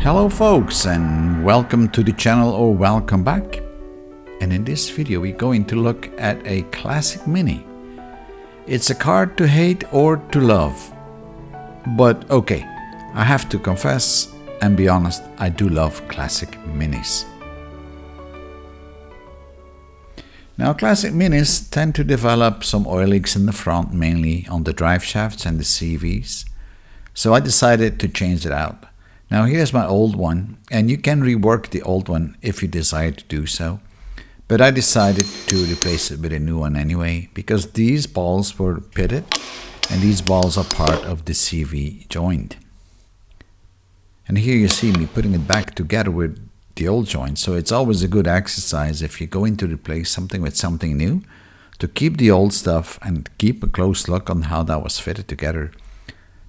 Hello folks, and welcome to the channel, or welcome back. And in this video we're going to look at a classic Mini. It's a car to hate or to love. But okay, I have to confess and be honest, I do love classic Minis. Now classic Minis tend to develop some oil leaks in the front, mainly on the drive shafts and the CVs. So I decided to change it out. Now here's my old one, and you can rework the old one if you desire to do so. But I decided to replace it with a new one anyway, because these balls were pitted and these balls are part of the CV joint. And here you see me putting it back together with the old joint. So it's always a good exercise if you're going to replace something with something new, to keep the old stuff and keep a close look on how that was fitted together.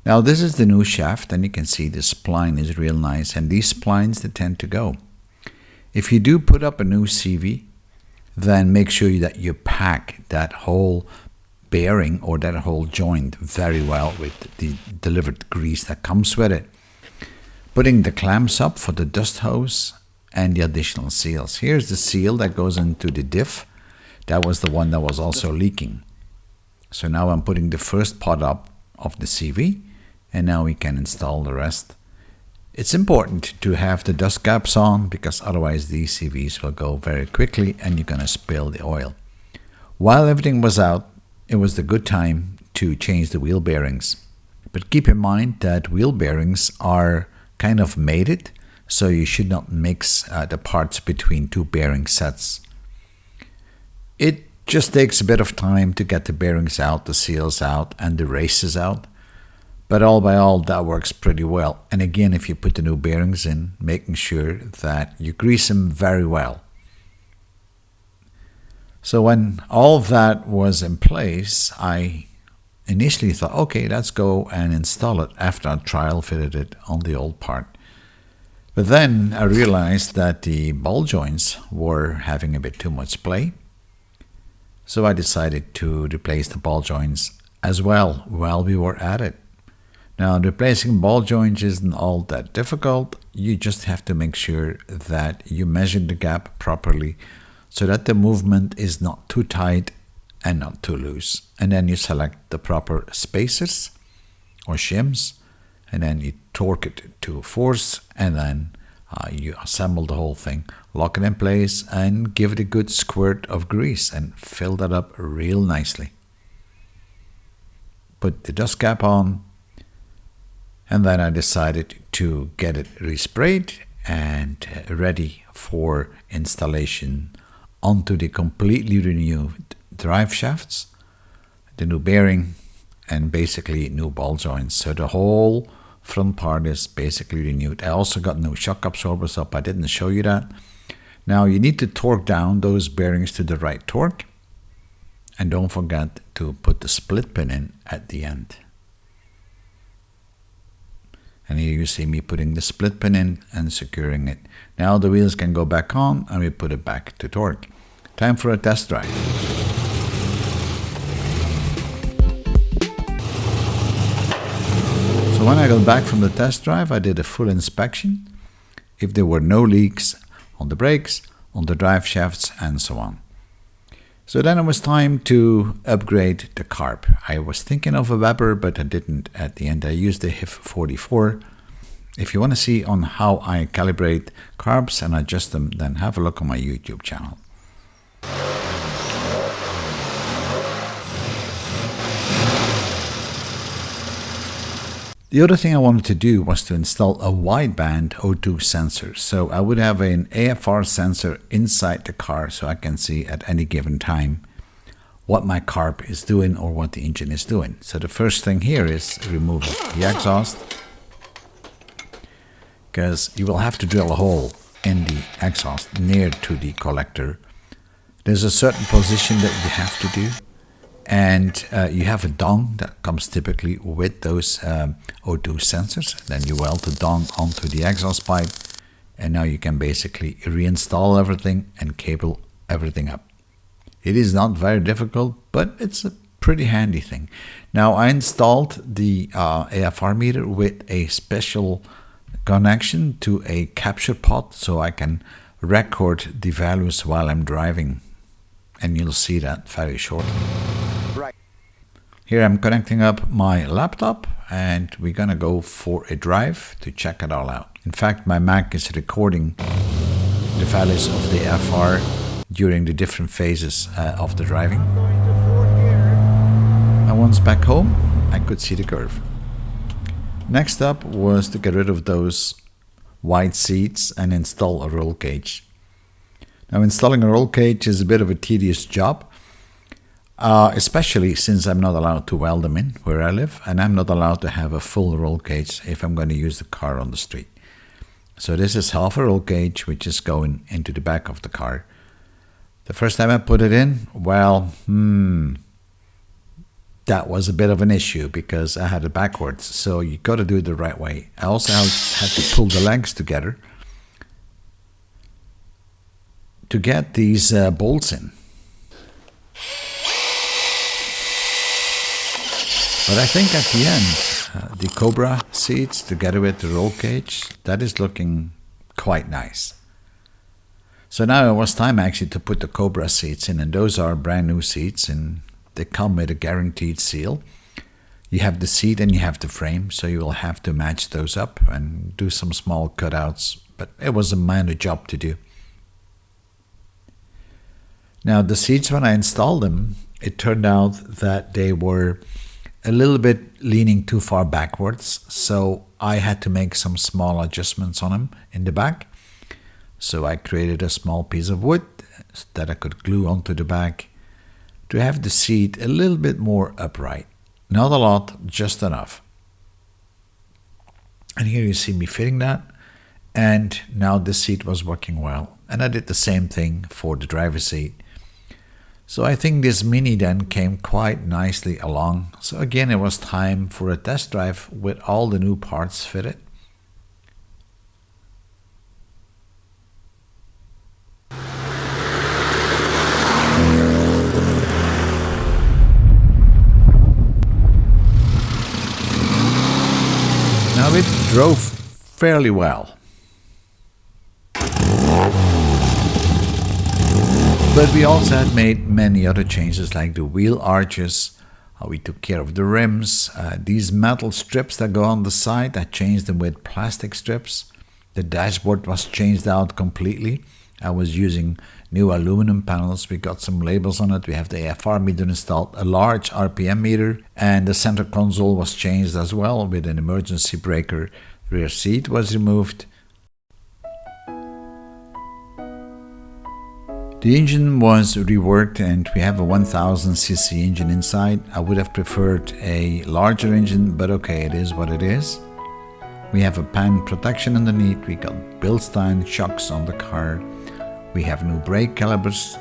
Now this is the new shaft, and you can see the spline is real nice, and these splines they tend to go. If you do put up a new CV, then make sure that you pack that whole bearing or that whole joint very well with the delivered grease that comes with it. Putting the clamps up for the dust hose and the additional seals. Here's the seal that goes into the diff. That was the one that was also leaking. So now I'm putting the first pot up of the CV, and now we can install the rest. It's important to have the dust caps on, because otherwise these CVs will go very quickly and you're going to spill the oil. While everything was out, it was the good time to change the wheel bearings. But keep in mind that wheel bearings are kind of mated, so you should not mix the parts between two bearing sets. It just takes a bit of time to get the bearings out, the seals out, and the races out. But all by all, that works pretty well. And again, if you put the new bearings in, making sure that you grease them very well. So when all that was in place, I initially thought, okay, let's go and install it after I trial fitted it on the old part. But then I realized that the ball joints were having a bit too much play. So I decided to replace the ball joints as well while we were at it. Now, replacing ball joints isn't all that difficult. You just have to make sure that you measure the gap properly so that the movement is not too tight and not too loose. And then you select the proper spacers or shims, and then you torque it to force, and then you assemble the whole thing, lock it in place, and give it a good squirt of grease and fill that up real nicely. Put the dust cap on. And then I decided to get it resprayed and ready for installation onto the completely renewed drive shafts, the new bearing, and basically new ball joints. So the whole front part is basically renewed. I also got new shock absorbers up. I didn't show you that. Now you need to torque down those bearings to the right torque. And don't forget to put the split pin in at the end. And here you see me putting the split pin in and securing it. Now the wheels can go back on, and we put it back to torque. Time for a test drive. So when I got back from the test drive, I did a full inspection. If there were no leaks on the brakes, on the drive shafts, and so on. So then it was time to upgrade the carb. I was thinking of a Weber, but I didn't at the end. I used the HIF 44. If you want to see on how I calibrate carbs and adjust them, then have a look on my YouTube channel. The other thing I wanted to do was to install a wideband O2 sensor. So I would have an AFR sensor inside the car, so I can see at any given time what my carb is doing or what the engine is doing. So the first thing here is remove the exhaust, because you will have to drill a hole in the exhaust near to the collector. There's a certain position that you have to do. And you have a dong that comes typically with those O2 sensors. Then you weld the dong onto the exhaust pipe, and now you can basically reinstall everything and cable everything up. It is not very difficult, but it's a pretty handy thing. Now I installed the AFR meter with a special connection to a capture pod so I can record the values while I'm driving, and you'll see that very shortly. Right. Here I'm connecting up my laptop and we're gonna go for a drive to check it all out. In fact, my Mac is recording the values of the AFR during the different phases of the driving. And once back home, I could see the curve. Next up was to get rid of those wide seats and install a roll cage. Now, installing a roll cage is a bit of a tedious job, especially since I'm not allowed to weld them in where I live, and I'm not allowed to have a full roll cage if I'm going to use the car on the street. So this is half a roll cage, which is going into the back of the car. The first time I put it in, well, that was a bit of an issue because I had it backwards. So you got to do it the right way. I also had to pull the legs together to get these bolts in. But I think at the end, the Cobra seats together with the roll cage, that is looking quite nice. So now it was time actually to put the Cobra seats in, and those are brand new seats and they come with a guaranteed seal. You have the seat and you have the frame, so you will have to match those up and do some small cutouts, but it was a minor job to do. Now the seats, when I installed them, it turned out that they were a little bit leaning too far backwards, so I had to make some small adjustments on them in the back. So I created a small piece of wood that I could glue onto the back to have the seat a little bit more upright. Not a lot, just enough. And here you see me fitting that, and now the seat was working well. And I did the same thing for the driver's seat. So I think this Mini then came quite nicely along. So again, it was time for a test drive with all the new parts fitted. Now it drove fairly well. But we also had made many other changes like the wheel arches. We took care of the rims. These metal strips that go on the side, I changed them with plastic strips. The dashboard was changed out completely. I was using new aluminum panels. We got some labels on it. We have the AFR meter installed, a large RPM meter, and the center console was changed as well with an emergency breaker. The rear seat was removed. The engine was reworked and we have a 1000cc engine inside. I would have preferred a larger engine, but okay, it is what it is. We have a pan protection underneath. We got Bilstein shocks on the car. We have new brake calipers.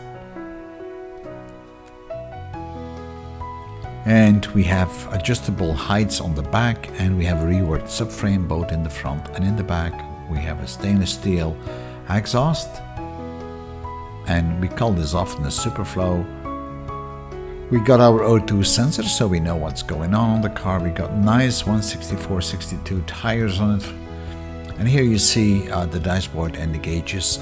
And we have adjustable heights on the back, and we have a reworked subframe both in the front and in the back. We have a stainless steel exhaust. And we call this often a Superflow. We got our O2 sensor, so we know what's going on the car. We got nice 164/62 tires on it. And here you see the dashboard and the gauges.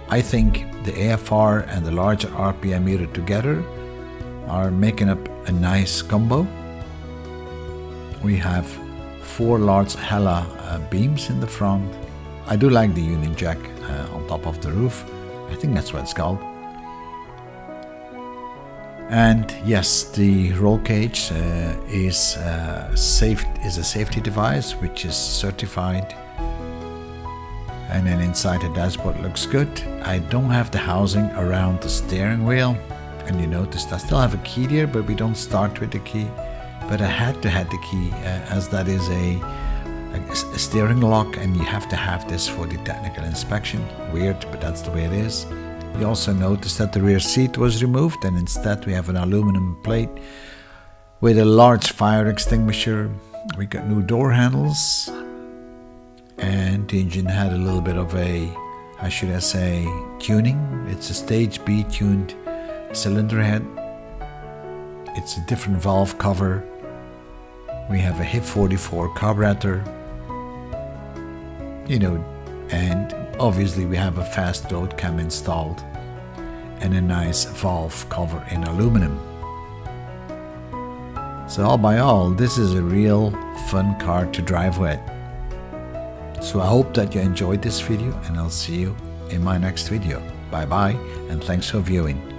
I think the AFR and the larger RPM meter together are making up a nice combo. We have 4 large Hella beams in the front. I do like the Union Jack on top of the roof. I think that's what it's called. And yes, the roll cage is a safety device which is certified. And then inside the dashboard looks good. I don't have the housing around the steering wheel. And you noticed I still have a key there, but we don't start with the key. But I had to have the key as that is a steering lock, and you have to have this for the technical inspection. Weird, but that's the way it is. You also notice that the rear seat was removed, and instead we have an aluminum plate with a large fire extinguisher. We got new door handles, and the engine had a little bit of a, how should I say, tuning. It's a stage B tuned cylinder head. It's a different valve cover. We have a HIP 44 carburetor. and obviously we have a fast road cam installed and a nice valve cover in aluminum. So all by all, this is a real fun car to drive with. So I hope that you enjoyed this video, and I'll see you in my next video. Bye bye, and thanks for viewing.